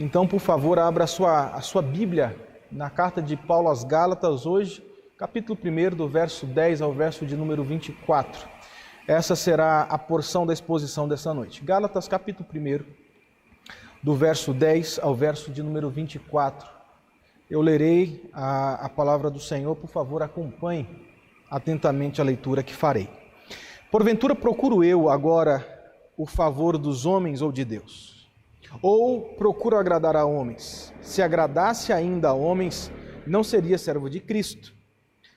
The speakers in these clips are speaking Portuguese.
Então, por favor, abra a sua Bíblia na carta de Paulo aos Gálatas, hoje, capítulo 1, do verso 10 ao verso de número 24. Essa será a porção da exposição dessa noite. Gálatas, capítulo 1, do verso 10 ao verso de número 24. Eu lerei a palavra do Senhor, por favor, acompanhe atentamente a leitura que farei. Porventura procuro eu agora o favor dos homens ou de Deus? Ou procuro agradar a homens? Se agradasse ainda a homens, não seria servo de Cristo.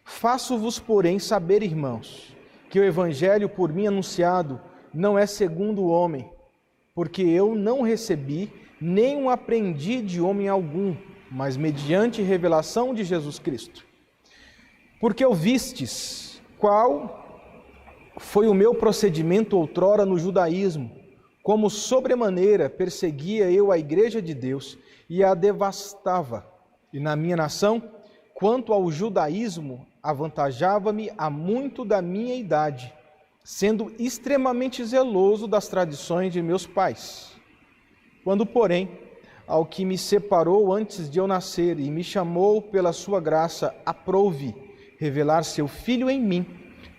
Faço-vos, porém, saber, irmãos, que o evangelho por mim anunciado não é segundo o homem, porque eu não recebi, nem o aprendi de homem algum, mas mediante revelação de Jesus Cristo. Porque ouvistes qual foi o meu procedimento outrora no judaísmo, como sobremaneira perseguia eu a igreja de Deus e a devastava. E na minha nação, quanto ao judaísmo, avantajava-me a muito da minha idade, sendo extremamente zeloso das tradições de meus pais. Quando, porém, ao que me separou antes de eu nascer e me chamou pela sua graça, aprouve revelar seu Filho em mim,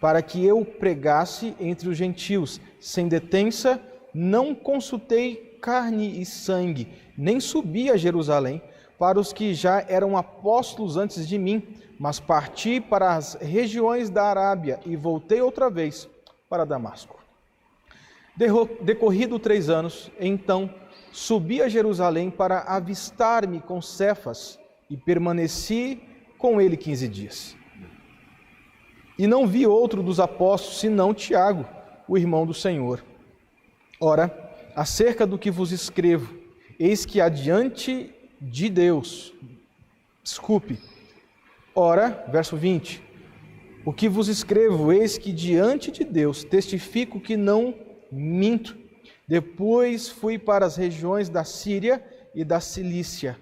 para que eu pregasse entre os gentios, sem detença. Não consultei carne e sangue, nem subi a Jerusalém para os que já eram apóstolos antes de mim, mas parti para as regiões da Arábia e voltei outra vez para Damasco. Decorrido 3 anos, então subi a Jerusalém para avistar-me com Cefas e permaneci com ele 15 dias. E não vi outro dos apóstolos senão Tiago, o irmão do Senhor. Ora, acerca do que vos escrevo, eis que adiante de Deus, verso 20, o que vos escrevo, eis que diante de Deus testifico que não minto. Depois fui para as regiões da Síria e da Cilícia,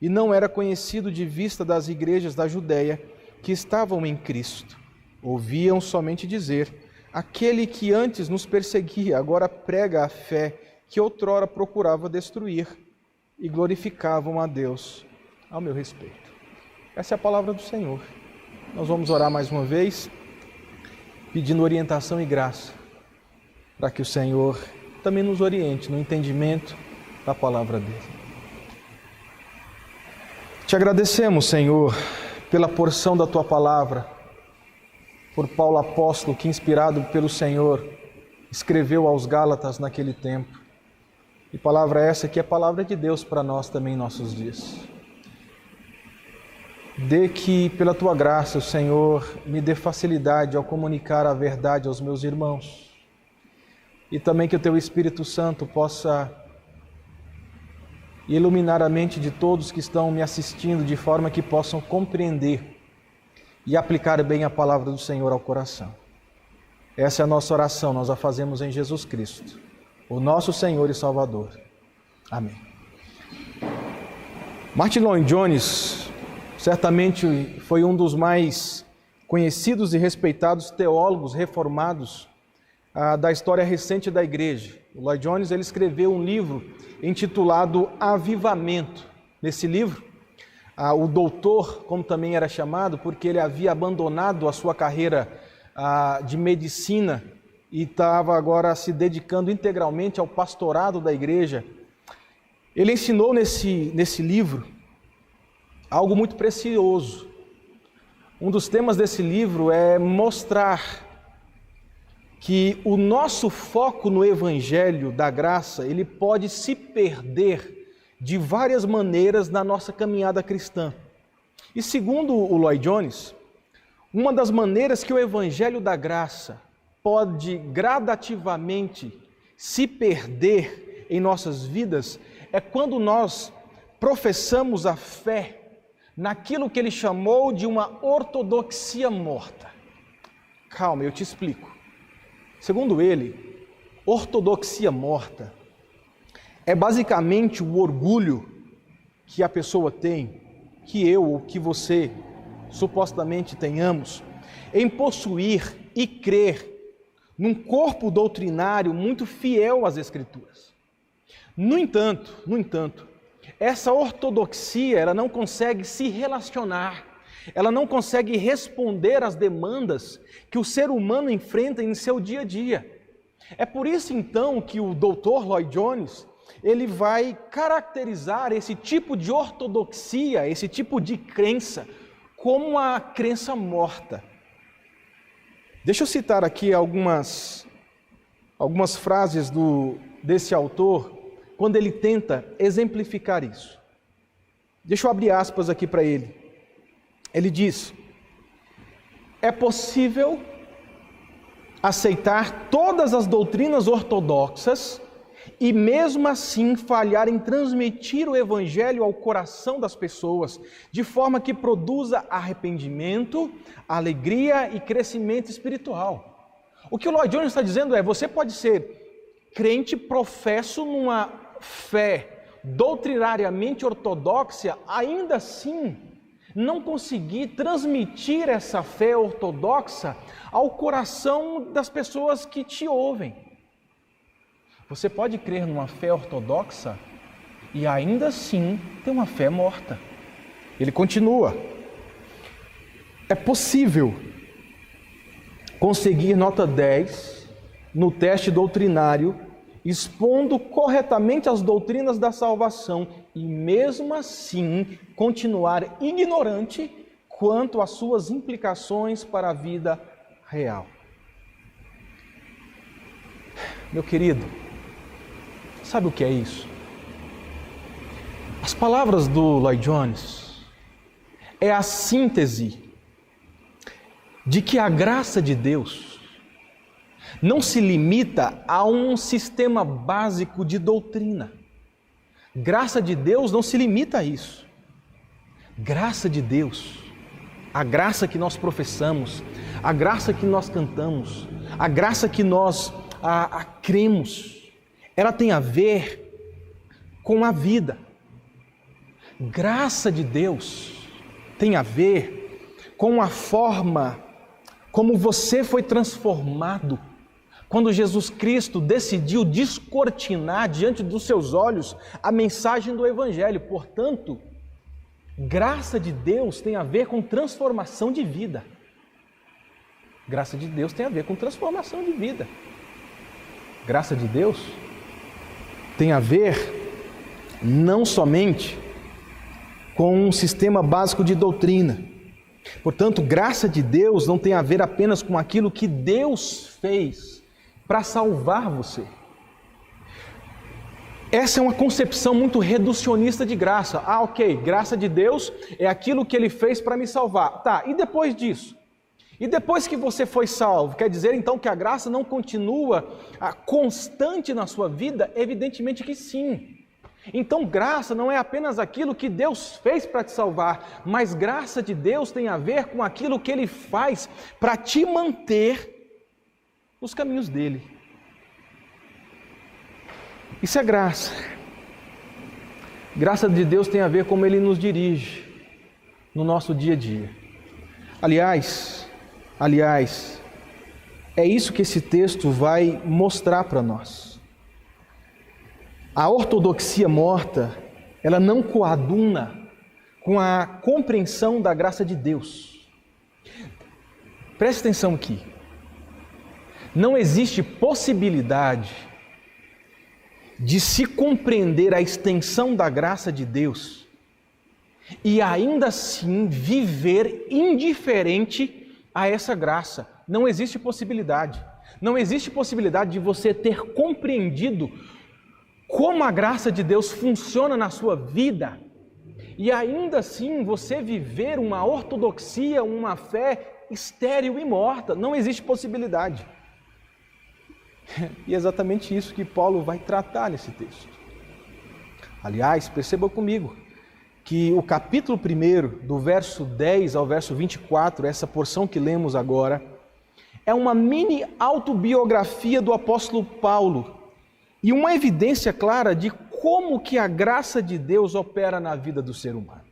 e não era conhecido de vista das igrejas da Judéia que estavam em Cristo. Ouviam somente dizer: aquele que antes nos perseguia, agora prega a fé que outrora procurava destruir, e glorificavam a Deus ao meu respeito. Essa é a palavra do Senhor. Nós vamos orar mais uma vez, pedindo orientação e graça, para que o Senhor também nos oriente no entendimento da palavra dele. Te agradecemos, Senhor, pela porção da tua palavra, por Paulo apóstolo, que inspirado pelo Senhor, escreveu aos Gálatas naquele tempo. E palavra essa que é palavra de Deus para nós também em nossos dias. Dê que, pela tua graça, o Senhor me dê facilidade ao comunicar a verdade aos meus irmãos. E também que o teu Espírito Santo possa iluminar a mente de todos que estão me assistindo, de forma que possam compreender e aplicar bem a palavra do Senhor ao coração. Essa é a nossa oração, nós a fazemos em Jesus Cristo, o nosso Senhor e Salvador. Amém. Martin Lloyd-Jones certamente foi um dos mais conhecidos e respeitados teólogos reformados da história recente da igreja. O Lloyd-Jones ele escreveu um livro intitulado Avivamento. Nesse livro, o doutor, como também era chamado, porque ele havia abandonado a sua carreira de medicina e estava agora se dedicando integralmente ao pastorado da igreja. Ele ensinou nesse livro algo muito precioso. Um dos temas desse livro é mostrar que o nosso foco no Evangelho da graça, ele pode se perder de várias maneiras na nossa caminhada cristã. E segundo o Lloyd-Jones, uma das maneiras que o Evangelho da graça pode gradativamente se perder em nossas vidas é quando nós professamos a fé naquilo que ele chamou de uma ortodoxia morta. Calma, eu te explico. Segundo ele, ortodoxia morta é basicamente o orgulho que a pessoa tem, que eu ou que você supostamente tenhamos, em possuir e crer num corpo doutrinário muito fiel às Escrituras. No entanto, essa ortodoxia, ela não consegue se relacionar, ela não consegue responder às demandas que o ser humano enfrenta em seu dia a dia. É por isso então que o Dr. Lloyd Jones, ele vai caracterizar esse tipo de ortodoxia, esse tipo de crença, como uma crença morta. Deixa eu citar aqui algumas frases desse autor, quando ele tenta exemplificar isso. Deixa eu abrir aspas aqui para ele. Ele diz: é possível aceitar todas as doutrinas ortodoxas e mesmo assim falhar em transmitir o evangelho ao coração das pessoas, de forma que produza arrependimento, alegria e crescimento espiritual. O que o Lloyd Jones está dizendo é: você pode ser crente, professo numa fé doutrinariamente ortodoxa, ainda assim não conseguir transmitir essa fé ortodoxa ao coração das pessoas que te ouvem. Você pode crer numa fé ortodoxa e ainda assim ter uma fé morta. Ele continua: é possível conseguir nota 10 no teste doutrinário, expondo corretamente as doutrinas da salvação e mesmo assim continuar ignorante quanto às suas implicações para a vida real. Meu querido, sabe o que é isso? As palavras do Lloyd Jones é a síntese de que a graça de Deus não se limita a um sistema básico de doutrina. Graça de Deus não se limita a isso. Graça de Deus, a graça que nós professamos, a graça que nós cantamos, a graça que nós cremos, ela tem a ver com a vida. Graça de Deus tem a ver com a forma como você foi transformado quando Jesus Cristo decidiu descortinar diante dos seus olhos a mensagem do Evangelho. Portanto, graça de Deus tem a ver com transformação de vida. Graça de Deus tem a ver com transformação de vida. Graça de Deus tem a ver não somente com um sistema básico de doutrina. Portanto, graça de Deus não tem a ver apenas com aquilo que Deus fez para salvar você. Essa é uma concepção muito reducionista de graça. Ok, graça de Deus é aquilo que Ele fez para me salvar. Tá, e depois disso? E depois que você foi salvo, quer dizer então que a graça não continua constante na sua vida? Evidentemente que sim. Então graça não é apenas aquilo que Deus fez para te salvar, mas graça de Deus tem a ver com aquilo que Ele faz para te manter nos caminhos dele. Isso é graça. Graça de Deus tem a ver como Ele nos dirige no nosso dia a dia. Aliás, é isso que esse texto vai mostrar para nós. A ortodoxia morta, ela não coaduna com a compreensão da graça de Deus. Preste atenção aqui. Não existe possibilidade de se compreender a extensão da graça de Deus e ainda assim viver indiferente a essa graça. Não existe possibilidade. Não existe possibilidade de você ter compreendido como a graça de Deus funciona na sua vida e ainda assim você viver uma ortodoxia, uma fé estéril e morta. Não existe possibilidade. E é exatamente isso que Paulo vai tratar nesse texto. Aliás, perceba comigo que o capítulo 1, do verso 10 ao verso 24, essa porção que lemos agora, é uma mini autobiografia do apóstolo Paulo e uma evidência clara de como que a graça de Deus opera na vida do ser humano.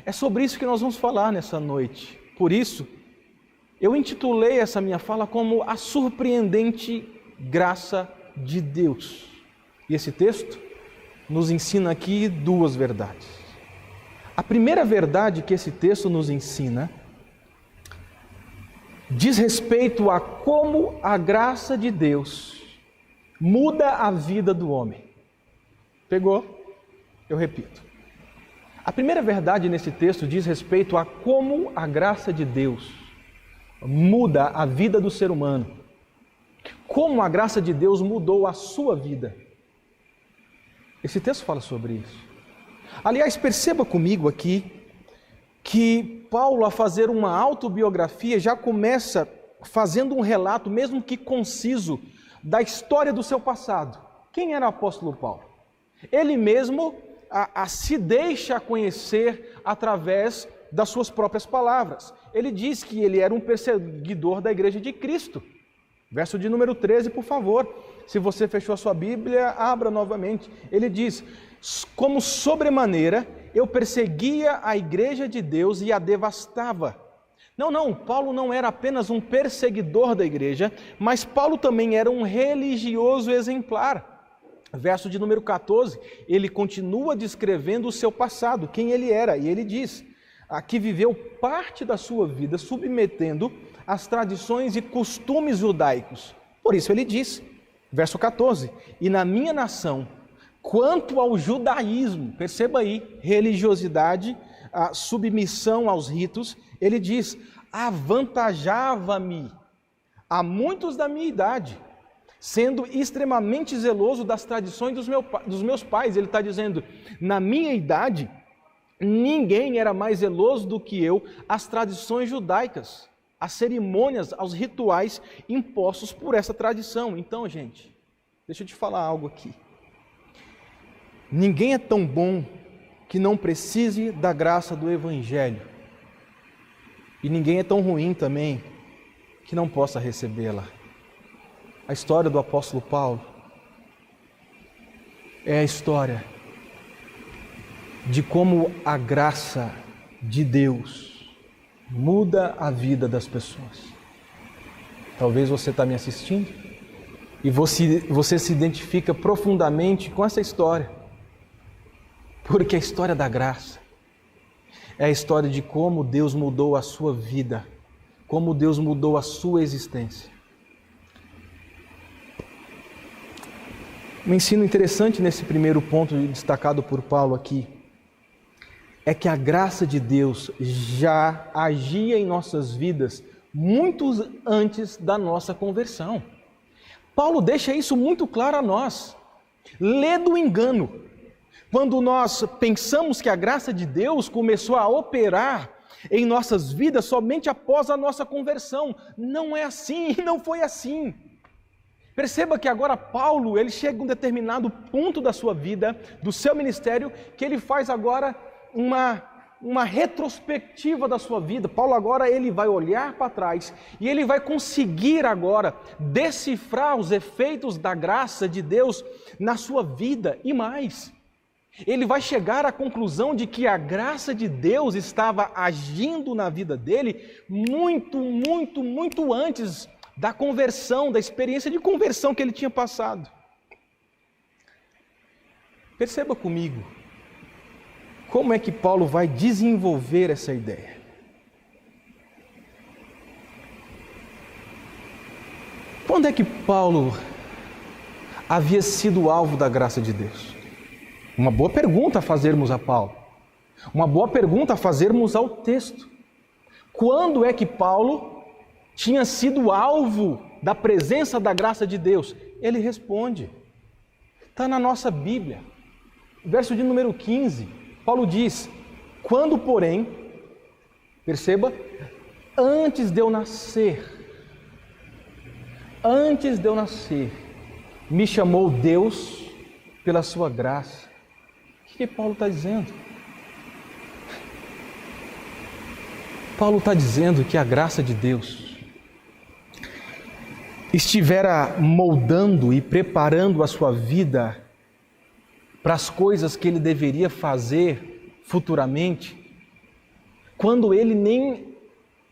É sobre isso que nós vamos falar nessa noite. Por isso, eu intitulei essa minha fala como a surpreendente graça de Deus. E esse texto nos ensina aqui duas verdades. A primeira verdade que esse texto nos ensina diz respeito a como a graça de Deus muda a vida do homem. Pegou? Eu repito. A primeira verdade nesse texto diz respeito a como a graça de Deus muda a vida do ser humano. Como a graça de Deus mudou a sua vida. Esse texto fala sobre isso. Aliás, perceba comigo aqui que Paulo, a fazer uma autobiografia, já começa fazendo um relato, mesmo que conciso, da história do seu passado. Quem era o apóstolo Paulo? Ele mesmo se deixa conhecer através das suas próprias palavras. Ele diz que ele era um perseguidor da igreja de Cristo. Verso de número 13, por favor. Se você fechou a sua Bíblia, abra novamente. Ele diz: como sobremaneira eu perseguia a igreja de Deus e a devastava. Não, Paulo não era apenas um perseguidor da igreja, mas Paulo também era um religioso exemplar. Verso de número 14, ele continua descrevendo o seu passado, quem ele era, e ele diz: que viveu parte da sua vida submetendo as tradições e costumes judaicos. Por isso ele diz, verso 14, e na minha nação, quanto ao judaísmo, perceba aí, religiosidade, a submissão aos ritos, ele diz, avantajava-me a muitos da minha idade, sendo extremamente zeloso das tradições dos meus pais. Ele está dizendo, na minha idade, ninguém era mais zeloso do que eu às tradições judaicas, às cerimônias, aos rituais impostos por essa tradição. Então, gente, deixa eu te falar algo aqui. Ninguém é tão bom que não precise da graça do Evangelho. E ninguém é tão ruim também que não possa recebê-la. A história do apóstolo Paulo é a história de como a graça de Deus muda a vida das pessoas. Talvez você está me assistindo e você se identifica profundamente com essa história. Porque a história da graça é a história de como Deus mudou a sua vida, como Deus mudou a sua existência. Um ensino interessante nesse primeiro ponto destacado por Paulo aqui é que a graça de Deus já agia em nossas vidas muito antes da nossa conversão. Paulo deixa isso muito claro a nós. Lê do engano. Quando nós pensamos que a graça de Deus começou a operar em nossas vidas somente após a nossa conversão. Não é assim, não foi assim. Perceba que agora Paulo, ele chega a um determinado ponto da sua vida, do seu ministério, que ele faz agora uma retrospectiva da sua vida. Paulo agora ele vai olhar para trás e ele vai conseguir agora decifrar os efeitos da graça de Deus na sua vida e mais. Ele vai chegar à conclusão de que a graça de Deus estava agindo na vida dele muito antes da conversão, da experiência de conversão que ele tinha passado. Perceba comigo, como é que Paulo vai desenvolver essa ideia? Quando é que Paulo havia sido alvo da graça de Deus? Uma boa pergunta a fazermos a Paulo. Uma boa pergunta a fazermos ao texto. Quando é que Paulo tinha sido alvo da presença da graça de Deus? Ele responde. Está na nossa Bíblia. Verso de número 15. Paulo diz, quando porém, perceba, antes de eu nascer, me chamou Deus pela sua graça. O que Paulo está dizendo? Paulo está dizendo que a graça de Deus estivera moldando e preparando a sua vida para as coisas que ele deveria fazer futuramente, quando ele nem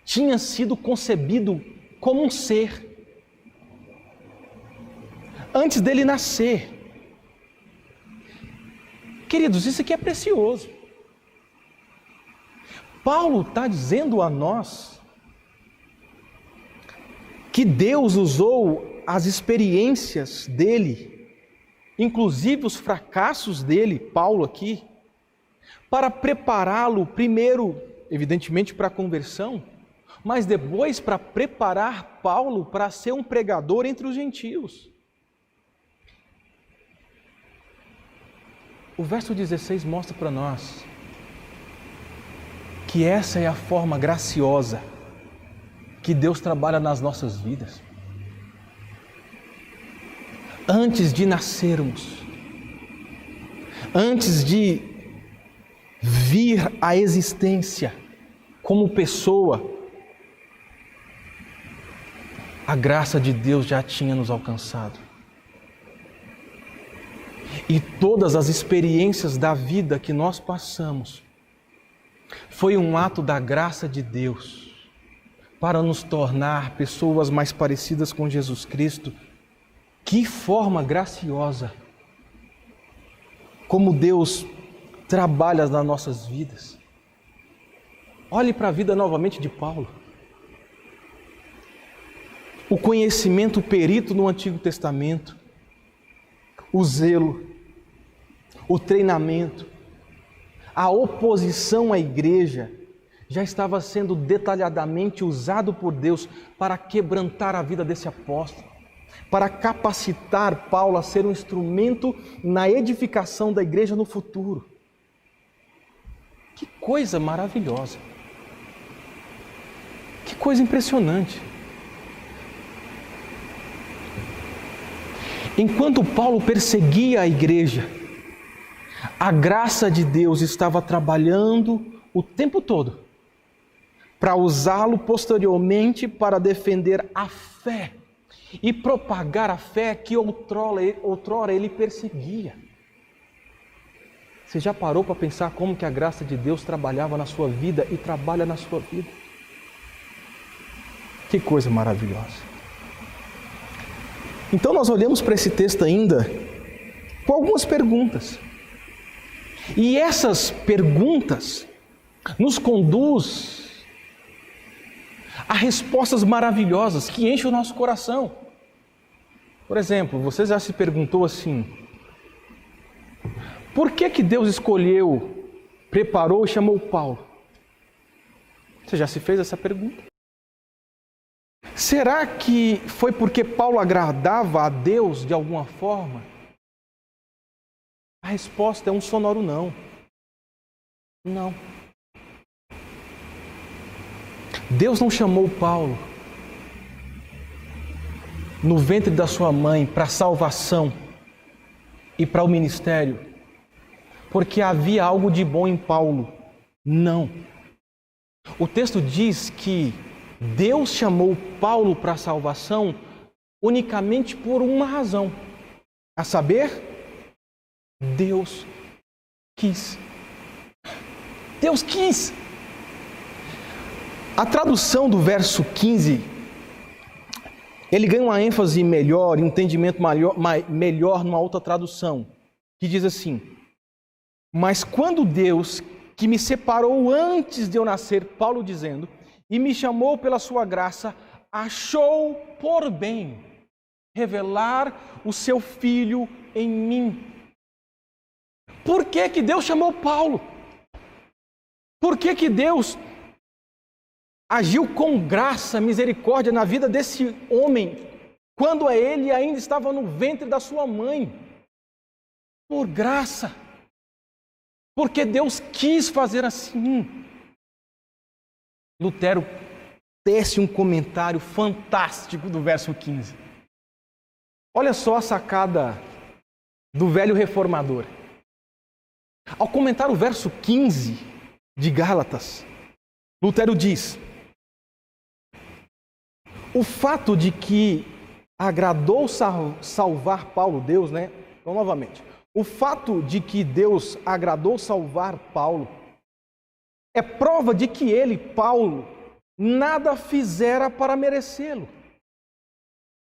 tinha sido concebido como um ser. Antes dele nascer. Queridos, isso aqui é precioso. Paulo está dizendo a nós que Deus usou as experiências dele, inclusive os fracassos dele, Paulo aqui, para prepará-lo primeiro, evidentemente, para a conversão, mas depois para preparar Paulo para ser um pregador entre os gentios. O verso 16 mostra para nós que essa é a forma graciosa que Deus trabalha nas nossas vidas. Antes de nascermos, antes de vir à existência como pessoa, a graça de Deus já tinha nos alcançado. E todas as experiências da vida que nós passamos foi um ato da graça de Deus para nos tornar pessoas mais parecidas com Jesus Cristo. Que forma graciosa como Deus trabalha nas nossas vidas. Olhe para a vida novamente de Paulo. O conhecimento perito no Antigo Testamento, o zelo, o treinamento, a oposição à igreja já estava sendo detalhadamente usado por Deus para quebrantar a vida desse apóstolo, para capacitar Paulo a ser um instrumento na edificação da igreja no futuro. Que coisa maravilhosa! Que coisa impressionante! Enquanto Paulo perseguia a igreja, a graça de Deus estava trabalhando o tempo todo para usá-lo posteriormente para defender a fé e propagar a fé que outrora ele perseguia. Você já parou para pensar como que a graça de Deus trabalhava na sua vida e trabalha na sua vida? Que coisa maravilhosa! Então nós olhamos para esse texto ainda com algumas perguntas. E essas perguntas nos conduz a respostas maravilhosas que enchem o nosso coração. Por exemplo, você já se perguntou assim: por que Deus escolheu, preparou e chamou Paulo? Você já se fez essa pergunta? Será que foi porque Paulo agradava a Deus de alguma forma? A resposta é um sonoro não. Não. Deus não chamou Paulo no ventre da sua mãe para a salvação e para o ministério, porque havia algo de bom em Paulo. Não. O texto diz que Deus chamou Paulo para a salvação unicamente por uma razão, a saber, Deus quis. Deus quis. A tradução do verso 15, ele ganha uma ênfase melhor, um entendimento melhor numa outra tradução, que diz assim: mas quando Deus, que me separou antes de eu nascer, Paulo dizendo, e me chamou pela sua graça, achou por bem revelar o seu Filho em mim. Por que Deus chamou Paulo? Por que Deus agiu com graça, misericórdia na vida desse homem, quando ele ainda estava no ventre da sua mãe? Por graça. Porque Deus quis fazer assim. Lutero tece um comentário fantástico do verso 15. Olha só a sacada do velho reformador. Ao comentar o verso 15 de Gálatas, Lutero diz: o fato de que agradou salvar Paulo, Deus, né? Então, novamente, o fato de que Deus agradou salvar Paulo é prova de que ele, Paulo, nada fizera para merecê-lo,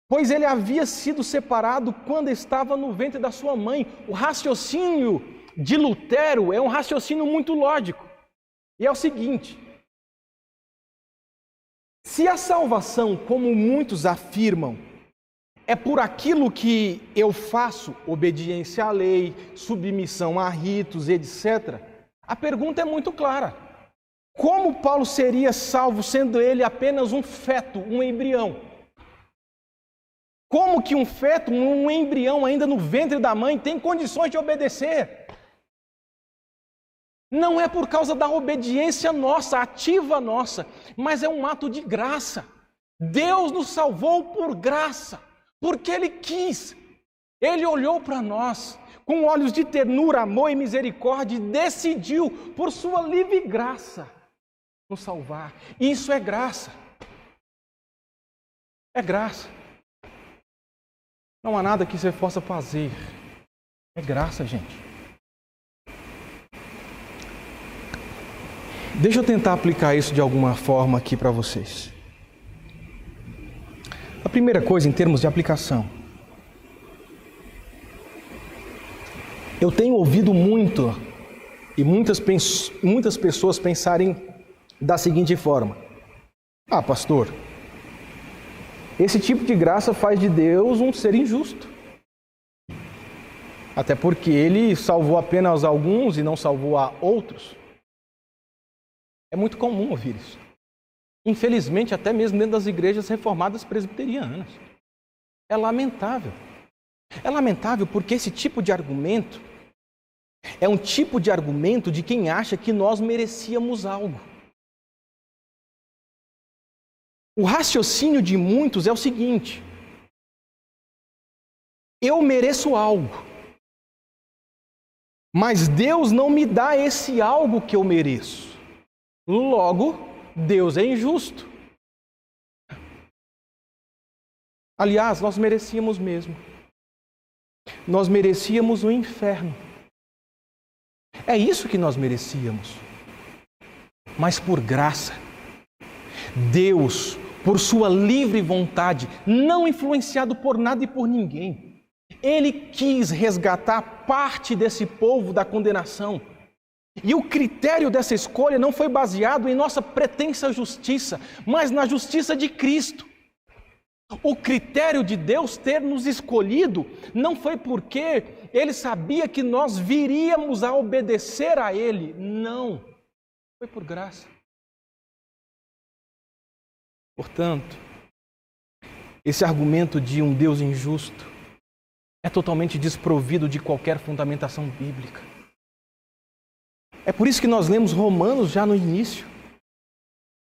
pois ele havia sido separado quando estava no ventre da sua mãe. O raciocínio de Lutero é um raciocínio muito lógico. E é o seguinte: se a salvação, como muitos afirmam, é por aquilo que eu faço, obediência à lei, submissão a ritos, etc., a pergunta é muito clara. Como Paulo seria salvo sendo ele apenas um feto, um embrião? Como que um feto, um embrião ainda no ventre da mãe, tem condições de obedecer? Não é por causa da obediência nossa, ativa nossa, mas é um ato de graça. Deus nos salvou por graça, porque Ele quis. Ele olhou para nós com olhos de ternura, amor e misericórdia e decidiu, por sua livre graça, nos salvar. Isso é graça. É graça. Não há nada que você possa fazer. É graça, gente. Deixa eu tentar aplicar isso de alguma forma aqui para vocês. A primeira coisa, em termos de aplicação. Eu tenho ouvido muito, e muitas pessoas pensarem da seguinte forma: ah, pastor, esse tipo de graça faz de Deus um ser injusto. Até porque Ele salvou apenas alguns e não salvou a outros. É muito comum ouvir isso. Infelizmente, até mesmo dentro das igrejas reformadas presbiterianas. É lamentável. É lamentável porque esse tipo de argumento é um tipo de argumento de quem acha que nós merecíamos algo. O raciocínio de muitos é o seguinte: eu mereço algo, mas Deus não me dá esse algo que eu mereço. Logo, Deus é injusto. Aliás, nós merecíamos mesmo. Nós merecíamos o inferno. É isso que nós merecíamos. Mas por graça, Deus, por sua livre vontade, não influenciado por nada e por ninguém, Ele quis resgatar parte desse povo da condenação. E o critério dessa escolha não foi baseado em nossa pretensa justiça, mas na justiça de Cristo. O critério de Deus ter nos escolhido não foi porque Ele sabia que nós viríamos a obedecer a Ele. Não, foi por graça. Portanto, esse argumento de um Deus injusto é totalmente desprovido de qualquer fundamentação bíblica. É por isso que nós lemos Romanos já no início.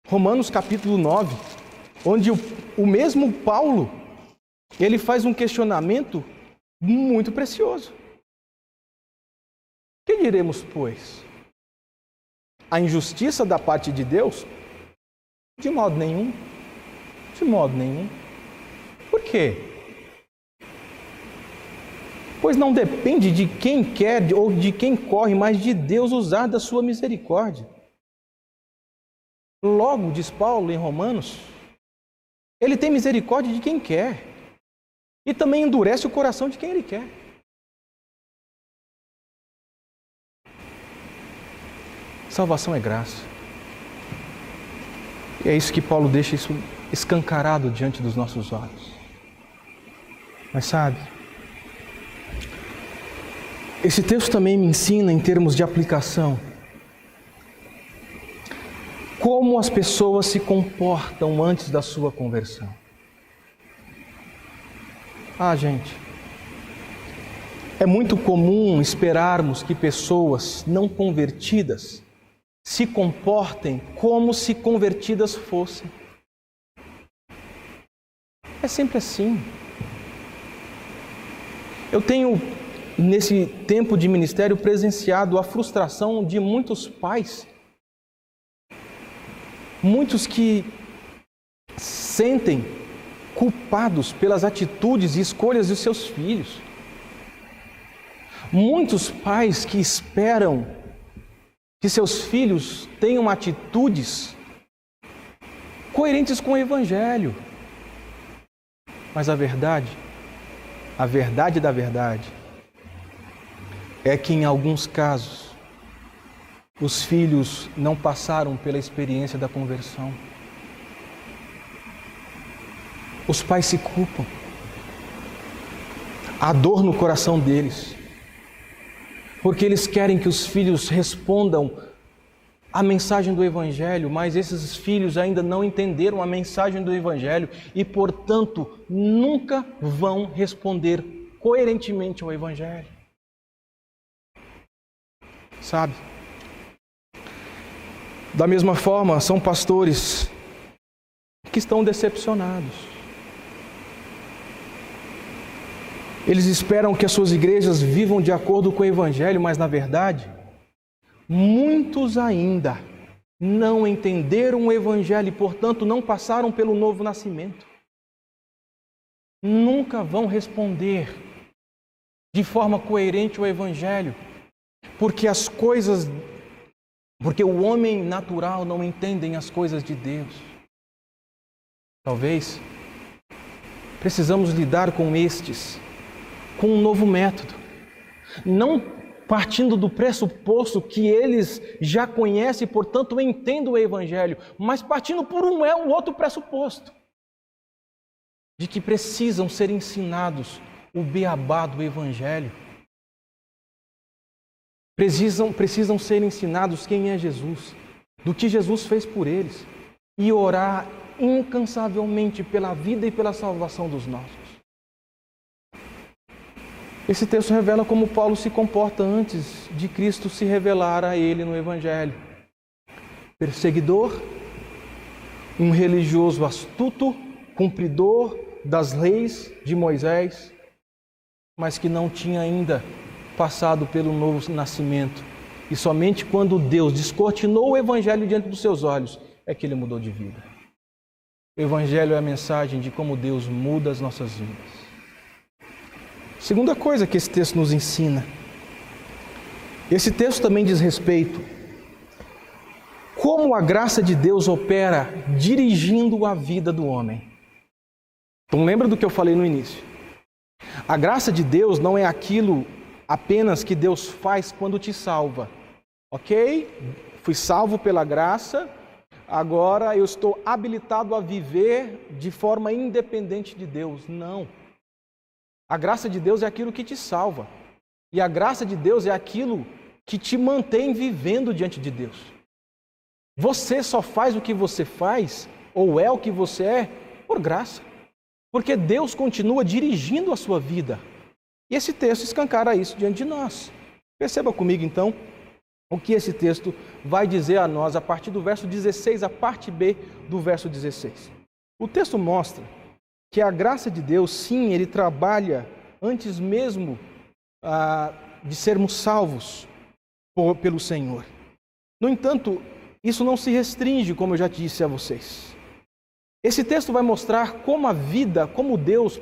Romanos capítulo 9, onde o mesmo Paulo, ele faz um questionamento muito precioso. Que diremos, pois? A injustiça da parte de Deus? De modo nenhum. De modo nenhum. Por quê? Pois não depende de quem quer ou de quem corre, mas de Deus usar da sua misericórdia. Logo, diz Paulo em Romanos, Ele tem misericórdia de quem quer e também endurece o coração de quem Ele quer. Salvação é graça. E é isso que Paulo deixa isso escancarado diante dos nossos olhos. Mas sabe, esse texto também me ensina, em termos de aplicação, como as pessoas se comportam antes da sua conversão. Ah, gente, é muito comum esperarmos que pessoas não convertidas se comportem como se convertidas fossem. É sempre assim. Eu tenho, nesse tempo de ministério, presenciado a frustração de muitos pais. Muitos que sentem culpados pelas atitudes e escolhas de seus filhos. Muitos pais que esperam que seus filhos tenham atitudes coerentes com o Evangelho. Mas a verdade da verdade, é que em alguns casos os filhos não passaram pela experiência da conversão. Os pais se culpam. Há dor no coração deles, porque eles querem que os filhos respondam a mensagem do Evangelho, mas esses filhos ainda não entenderam a mensagem do Evangelho e, portanto, nunca vão responder coerentemente ao Evangelho. Sabe? Da mesma forma, são pastores que estão decepcionados. Eles esperam que as suas igrejas vivam de acordo com o Evangelho, mas, na verdade, muitos ainda não entenderam o Evangelho e, portanto, não passaram pelo novo nascimento. Nunca vão responder de forma coerente ao Evangelho, porque o homem natural não entende as coisas de Deus. Talvez precisamos lidar com estes com um novo método, não partindo do pressuposto que eles já conhecem e, portanto, entendem o Evangelho, mas partindo por um outro pressuposto, de que precisam ser ensinados o beabá do Evangelho. Precisam ser ensinados quem é Jesus, do que Jesus fez por eles, e orar incansavelmente pela vida e pela salvação dos nossos. Esse texto revela como Paulo se comporta antes de Cristo se revelar a ele no Evangelho. Perseguidor, um religioso astuto, cumpridor das leis de Moisés, mas que não tinha ainda passado pelo novo nascimento. E somente quando Deus descortinou o Evangelho diante dos seus olhos, é que ele mudou de vida. O Evangelho é a mensagem de como Deus muda as nossas vidas. Segunda coisa que esse texto nos ensina. Esse texto também diz respeito como a graça de Deus opera dirigindo a vida do homem. Então lembra do que eu falei no início. A graça de Deus não é aquilo apenas que Deus faz quando te salva. Ok? Fui salvo pela graça, agora eu estou habilitado a viver de forma independente de Deus. Não. A graça de Deus é aquilo que te salva. E a graça de Deus é aquilo que te mantém vivendo diante de Deus. Você só faz o que você faz, ou é o que você é, por graça. Porque Deus continua dirigindo a sua vida. E esse texto escancara isso diante de nós. Perceba comigo, então, o que esse texto vai dizer a nós a partir do verso 16, a parte B do verso 16. O texto mostra que a graça de Deus, sim, Ele trabalha antes mesmo de sermos salvos pelo Senhor. No entanto, isso não se restringe, como eu já disse a vocês. Esse texto vai mostrar como Deus,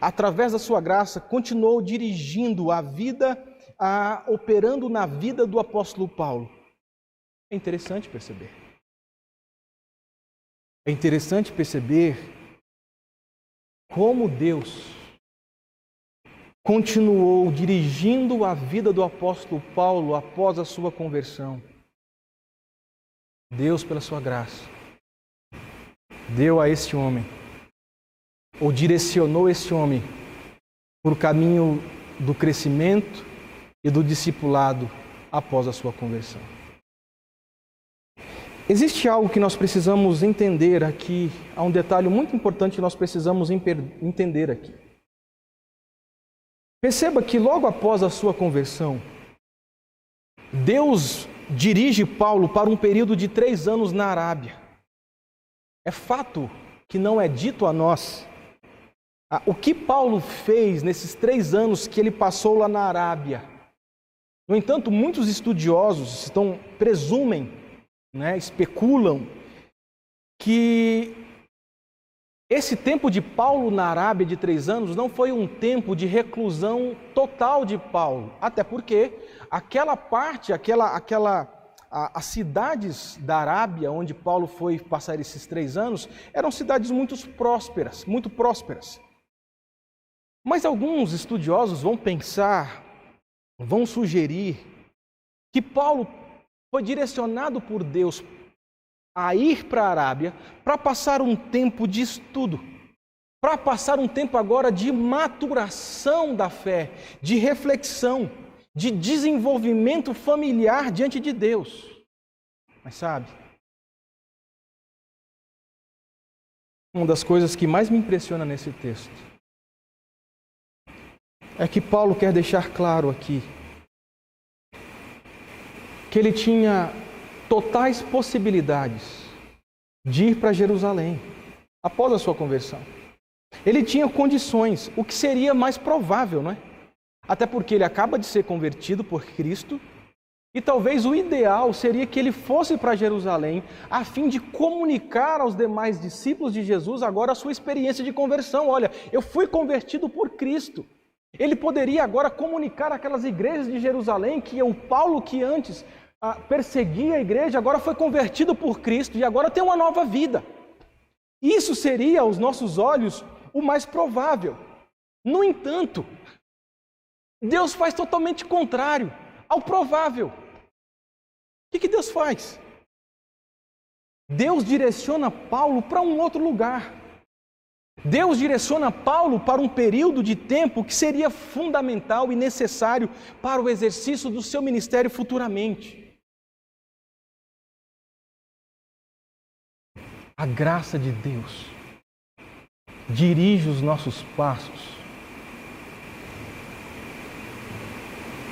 através da sua graça, continuou dirigindo a vida, operando na vida do apóstolo Paulo. É interessante perceber. É interessante perceber como Deus continuou dirigindo a vida do apóstolo Paulo após a sua conversão. Deus, pela sua graça, deu a este homem, ou direcionou este homem para o caminho do crescimento e do discipulado após a sua conversão. Existe algo que nós precisamos entender aqui, há um detalhe muito importante que nós precisamos entender aqui. Perceba que logo após a sua conversão, Deus dirige Paulo para um período de 3 anos na Arábia. É fato que não é dito a nós o que Paulo fez nesses 3 anos que ele passou lá na Arábia. No entanto, muitos estudiosos presumem, especulam que esse tempo de Paulo na Arábia de 3 anos não foi um tempo de reclusão total de Paulo, até porque aquela parte, as cidades da Arábia onde Paulo foi passar esses 3 anos eram cidades muito prósperas. Mas alguns estudiosos vão pensar vão sugerir que Paulo foi direcionado por Deus a ir para a Arábia para passar um tempo de estudo, para passar um tempo agora de maturação da fé, de reflexão, de desenvolvimento familiar diante de Deus. Mas sabe, uma das coisas que mais me impressiona nesse texto é que Paulo quer deixar claro aqui que ele tinha totais possibilidades de ir para Jerusalém após a sua conversão. Ele tinha condições, o que seria mais provável, não é? Até porque ele acaba de ser convertido por Cristo e talvez o ideal seria que ele fosse para Jerusalém a fim de comunicar aos demais discípulos de Jesus agora a sua experiência de conversão. Olha, eu fui convertido por Cristo. Ele poderia agora comunicar àquelas igrejas de Jerusalém que o Paulo, que antes perseguia a igreja, agora foi convertido por Cristo e agora tem uma nova vida. Isso seria, aos nossos olhos, o mais provável. No entanto, Deus faz totalmente contrário ao provável. O que Deus faz? Deus direciona Paulo para um outro lugar. Deus direciona Paulo para um período de tempo que seria fundamental e necessário para o exercício do seu ministério futuramente. A graça de Deus dirige os nossos passos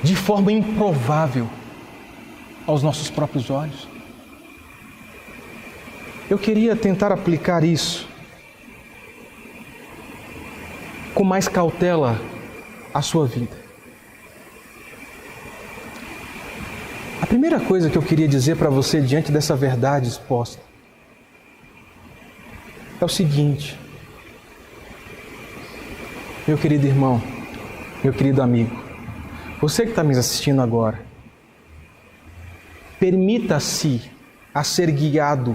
de forma improvável aos nossos próprios olhos. Eu queria tentar aplicar isso com mais cautela à sua vida. A primeira coisa que eu queria dizer para você diante dessa verdade exposta é o seguinte: meu querido irmão, meu querido amigo, você que está me assistindo agora, permita-se a ser guiado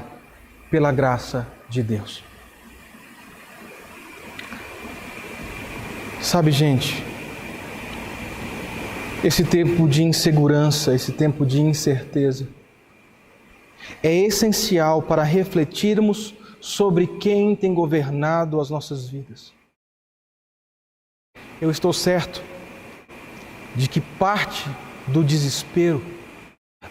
pela graça de Deus. Sabe, gente, esse tempo de insegurança, esse tempo de incerteza, é essencial para refletirmos sobre quem tem governado as nossas vidas. Eu estou certo de que parte do desespero,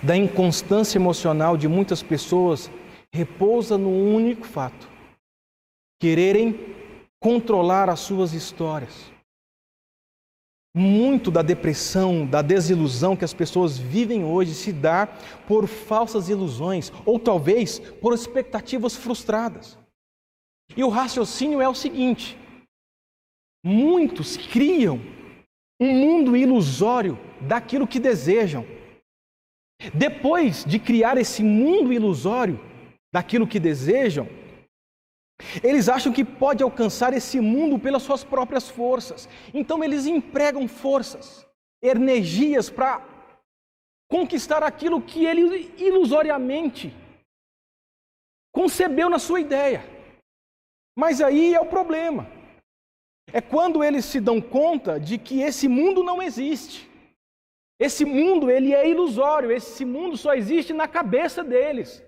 da inconstância emocional de muitas pessoas repousa no único fato: quererem controlar as suas histórias. Muito da depressão, da desilusão que as pessoas vivem hoje se dá por falsas ilusões, ou talvez por expectativas frustradas. E o raciocínio é o seguinte: muitos criam um mundo ilusório daquilo que desejam. Depois de criar esse mundo ilusório daquilo que desejam, eles acham que pode alcançar esse mundo pelas suas próprias forças. Então eles empregam forças, energias para conquistar aquilo que ele ilusoriamente concebeu na sua ideia. Mas aí é o problema. É quando eles se dão conta de que esse mundo não existe. Esse mundo, ele é ilusório, esse mundo só existe na cabeça deles.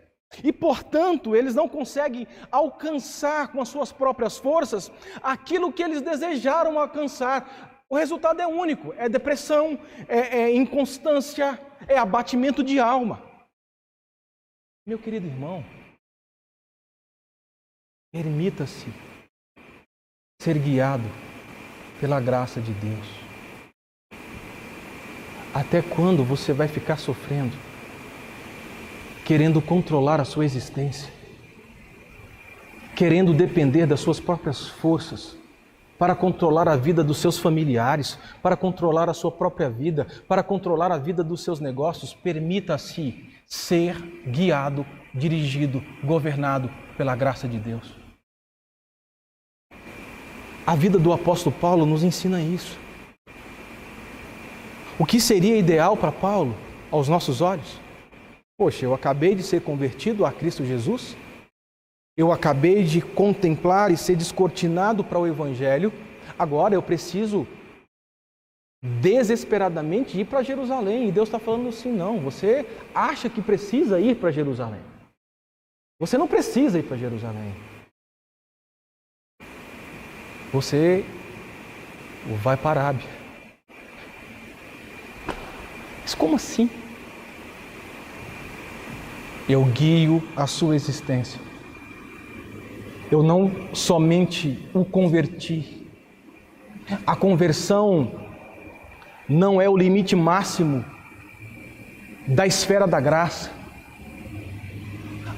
E, portanto, eles não conseguem alcançar com as suas próprias forças aquilo que eles desejaram alcançar. O resultado é único: é depressão, é inconstância, é abatimento de alma. Meu querido irmão, permita-se ser guiado pela graça de Deus. Até quando você vai ficar sofrendo, querendo controlar a sua existência, querendo depender das suas próprias forças para controlar a vida dos seus familiares, para controlar a sua própria vida, para controlar a vida dos seus negócios? Permita-se ser guiado, dirigido, governado pela graça de Deus. A vida do apóstolo Paulo nos ensina isso. O que seria ideal para Paulo, aos nossos olhos? Poxa, eu acabei de ser convertido a Cristo Jesus, eu acabei de contemplar e ser descortinado para o Evangelho, agora eu preciso desesperadamente ir para Jerusalém. E Deus está falando assim, não, você acha que precisa ir para Jerusalém. Você não precisa ir para Jerusalém. Você vai para a Arábia. Mas como assim? Eu guio a sua existência. Eu não somente o converti. A conversão não é o limite máximo da esfera da graça.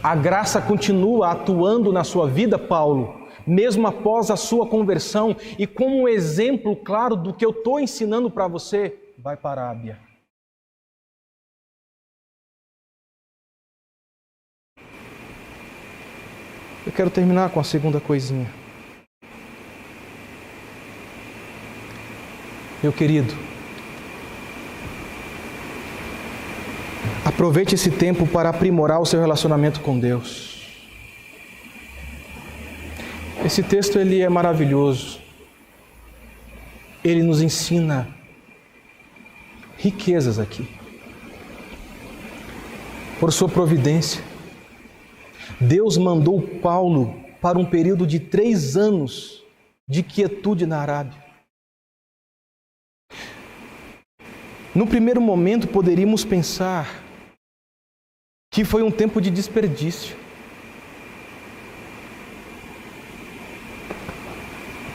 A graça continua atuando na sua vida, Paulo, mesmo após a sua conversão. E como um exemplo claro do que eu estou ensinando para você, vai para a Arábia. Eu quero terminar com a segunda coisinha. Meu querido, aproveite esse tempo para aprimorar o seu relacionamento com Deus. Esse texto ele é maravilhoso. Ele nos ensina riquezas aqui. Por sua providência, Deus mandou Paulo para um período de 3 anos de quietude na Arábia. No primeiro momento, poderíamos pensar que foi um tempo de desperdício.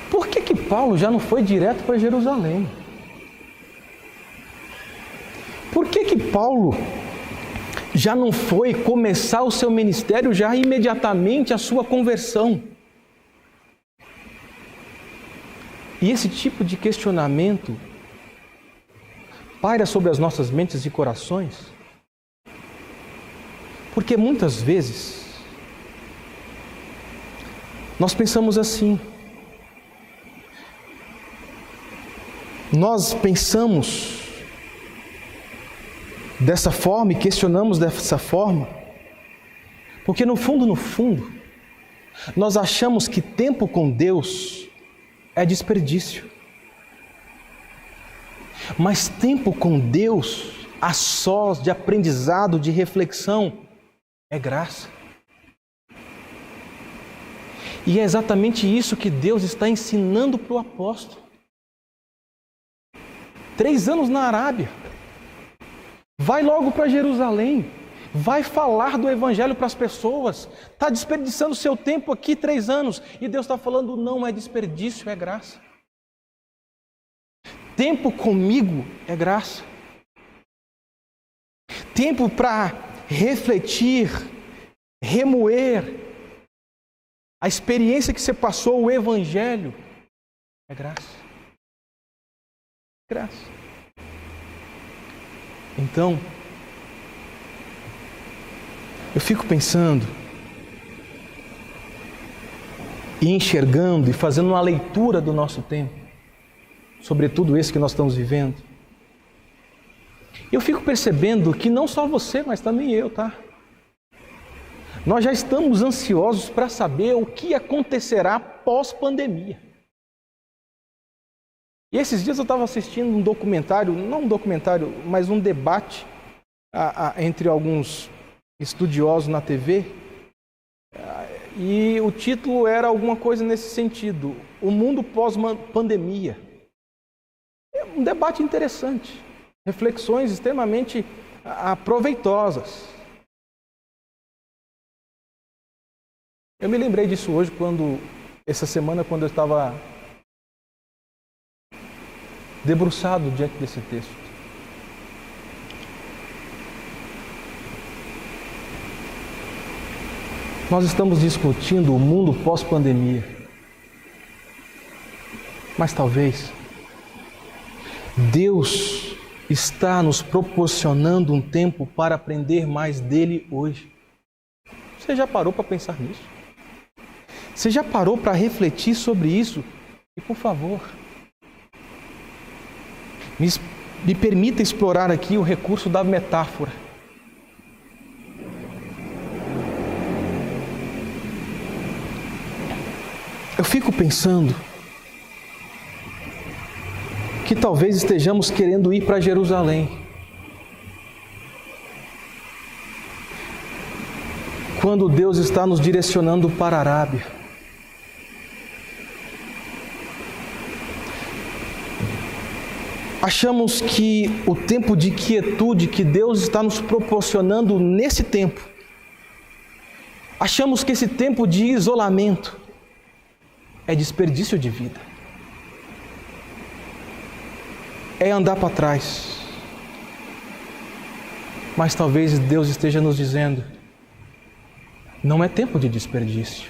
Por que Paulo já não foi direto para Jerusalém? Por que Paulo já não foi começar o seu ministério já imediatamente a sua conversão? E esse tipo de questionamento paira sobre as nossas mentes e corações, porque muitas vezes nós pensamos assim, nós pensamos dessa forma e questionamos dessa forma, porque no fundo, nós achamos que tempo com Deus é desperdício. Mas tempo com Deus, a sós, de aprendizado, de reflexão, é graça. E é exatamente isso que Deus está ensinando para o apóstolo. 3 anos na Arábia. Vai logo para Jerusalém. Vai falar do Evangelho para as pessoas. Está desperdiçando seu tempo aqui 3 anos. E Deus está falando, não é desperdício, é graça. Tempo comigo é graça. Tempo para refletir, remoer a experiência que você passou, o Evangelho, é graça. Graça. Então, eu fico pensando e enxergando e fazendo uma leitura do nosso tempo, sobretudo esse que nós estamos vivendo. Eu fico percebendo que não só você, mas também eu, tá? Nós já estamos ansiosos para saber o que acontecerá pós-pandemia. E esses dias eu estava assistindo um documentário, não um documentário, mas um debate entre alguns estudiosos na TV, e o título era alguma coisa nesse sentido, o mundo pós-pandemia. É um debate interessante, reflexões extremamente proveitosas. Eu me lembrei disso hoje, essa semana, quando eu estava debruçado diante desse texto. Nós estamos discutindo o mundo pós-pandemia, mas talvez Deus está nos proporcionando um tempo para aprender mais dele hoje. Você já parou para pensar nisso? Você já parou para refletir sobre isso? E por favor, me permita explorar aqui o recurso da metáfora. Eu fico pensando que talvez estejamos querendo ir para Jerusalém, quando Deus está nos direcionando para a Arábia. Achamos que o tempo de quietude que Deus está nos proporcionando nesse tempo, achamos que esse tempo de isolamento é desperdício de vida, é andar para trás. Mas talvez Deus esteja nos dizendo: não é tempo de desperdício,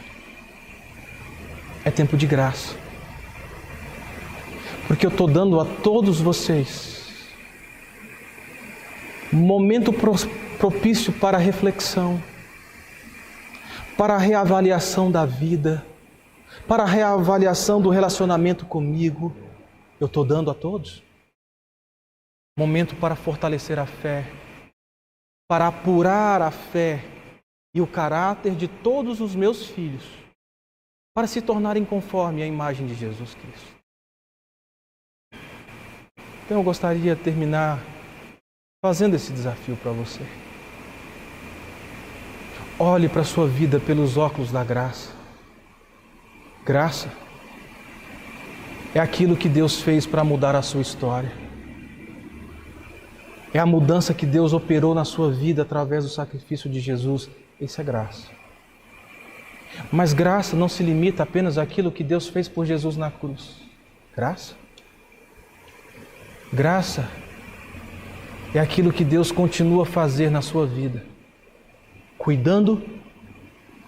é tempo de graça. Porque eu estou dando a todos vocês um momento propício para a reflexão, para a reavaliação da vida, para a reavaliação do relacionamento comigo. Eu estou dando a todos momento para fortalecer a fé, para apurar a fé e o caráter de todos os meus filhos, para se tornarem conforme a imagem de Jesus Cristo. Então eu gostaria de terminar fazendo esse desafio para você. Olhe para a sua vida pelos óculos da graça. Graça é aquilo que Deus fez para mudar a sua história. É a mudança que Deus operou na sua vida através do sacrifício de Jesus. Isso é graça. Mas graça não se limita apenas àquilo que Deus fez por Jesus na cruz. Graça é aquilo que Deus continua a fazer na sua vida, cuidando,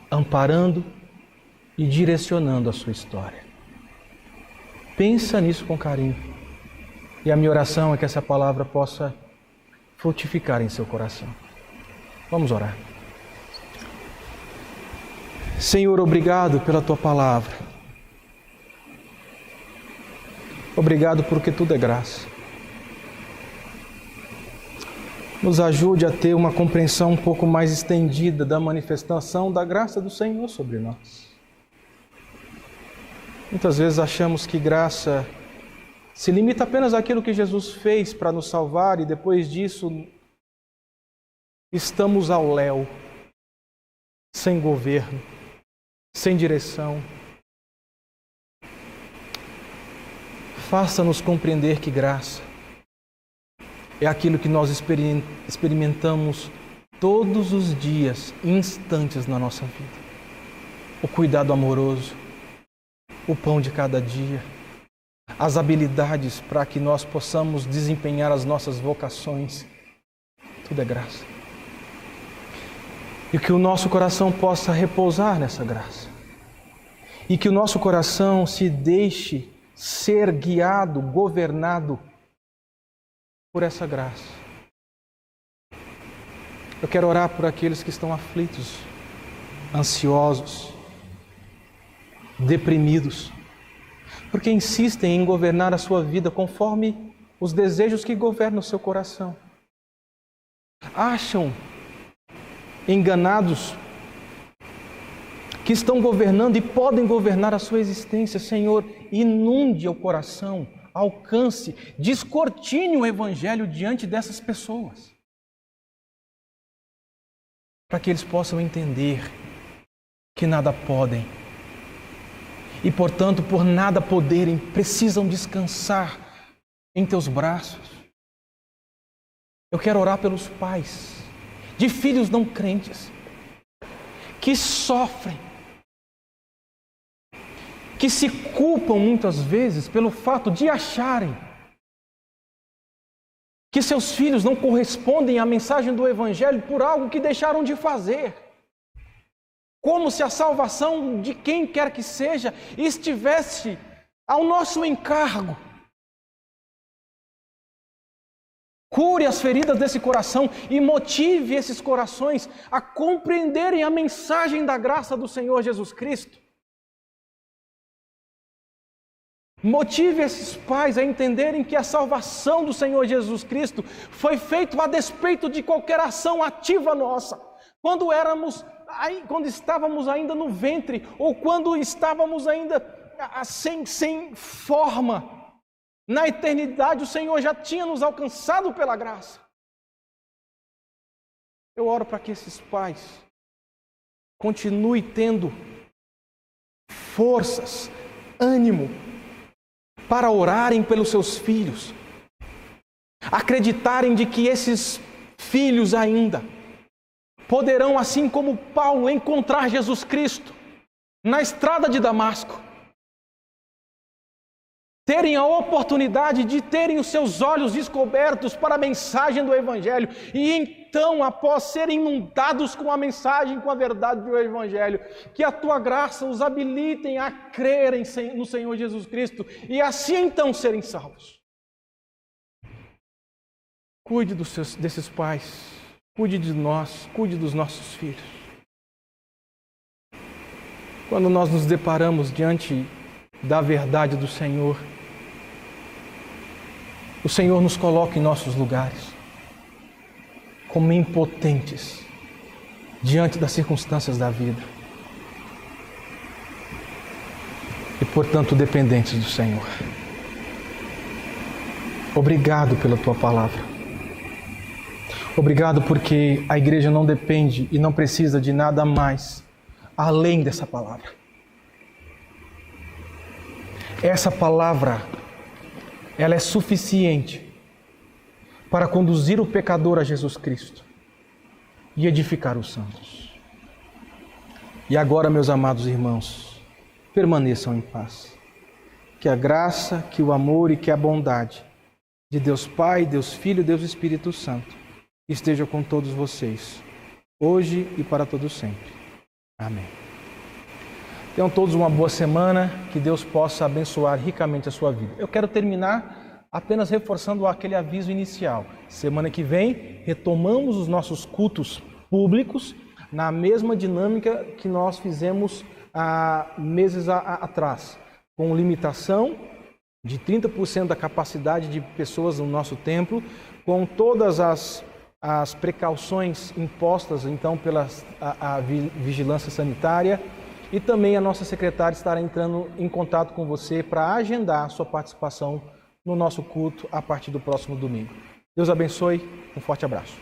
amparando e direcionando a sua história. Pensa nisso com carinho. E a minha oração é que essa palavra possa frutificar em seu coração. Vamos orar. Senhor, obrigado pela Tua palavra. Obrigado porque tudo é graça. Nos ajude a ter uma compreensão um pouco mais estendida da manifestação da graça do Senhor sobre nós. Muitas vezes achamos que graça se limita apenas àquilo que Jesus fez para nos salvar e depois disso estamos ao léu, sem governo, sem direção. Faça-nos compreender que graça é aquilo que nós experimentamos todos os dias, instantes na nossa vida. O cuidado amoroso, o pão de cada dia, as habilidades para que nós possamos desempenhar as nossas vocações. Tudo é graça. E que o nosso coração possa repousar nessa graça. E que o nosso coração se deixe ser guiado, governado por essa graça. Eu quero orar por aqueles que estão aflitos, ansiosos, deprimidos, porque insistem em governar a sua vida conforme os desejos que governam o seu coração. Acham, enganados, que estão governando e podem governar a sua existência. Senhor, inunde o coração, alcance, descortine o Evangelho diante dessas pessoas, para que eles possam entender que nada podem e, portanto, por nada poderem, precisam descansar em Teus braços. Eu quero orar pelos pais de filhos não crentes, que sofrem, que se culpam muitas vezes pelo fato de acharem que seus filhos não correspondem à mensagem do Evangelho por algo que deixaram de fazer. Como se a salvação de quem quer que seja estivesse ao nosso encargo. Cure as feridas desse coração e motive esses corações a compreenderem a mensagem da graça do Senhor Jesus Cristo. Motive esses pais a entenderem que a salvação do Senhor Jesus Cristo foi feita a despeito de qualquer ação ativa nossa. Quando estávamos ainda no ventre, ou quando estávamos ainda sem forma, Na eternidade o Senhor já tinha nos alcançado pela graça. Eu oro para que esses pais continuem tendo forças, ânimo para orarem pelos seus filhos, acreditarem de que esses filhos ainda poderão, assim como Paulo, encontrar Jesus Cristo na estrada de Damasco, terem a oportunidade de terem os seus olhos descobertos para a mensagem do Evangelho e então, após serem inundados com a mensagem, com a verdade do Evangelho, que a Tua graça os habilitem a crerem no Senhor Jesus Cristo e assim então serem salvos. Cuide desses pais, cuide de nós, cuide dos nossos filhos. Quando nós nos deparamos diante da verdade do Senhor, o Senhor nos coloca em nossos lugares como impotentes diante das circunstâncias da vida e, portanto, dependentes do Senhor. Obrigado pela Tua palavra. Obrigado porque a igreja não depende e não precisa de nada mais além dessa palavra. Essa palavra, ela é suficiente para conduzir o pecador a Jesus Cristo e edificar os santos. E agora, meus amados irmãos, permaneçam em paz. Que a graça, que o amor e que a bondade de Deus Pai, Deus Filho e Deus Espírito Santo esteja com todos vocês, hoje e para todo sempre. Amém. Tenham todos uma boa semana, que Deus possa abençoar ricamente a sua vida. Eu quero terminar apenas reforçando aquele aviso inicial. Semana que vem, retomamos os nossos cultos públicos na mesma dinâmica que nós fizemos há meses atrás, com limitação de 30% da capacidade de pessoas no nosso templo, com todas as precauções impostas então pela vigilância sanitária, e também a nossa secretária estará entrando em contato com você para agendar a sua participação no nosso culto a partir do próximo domingo. Deus abençoe, um forte abraço.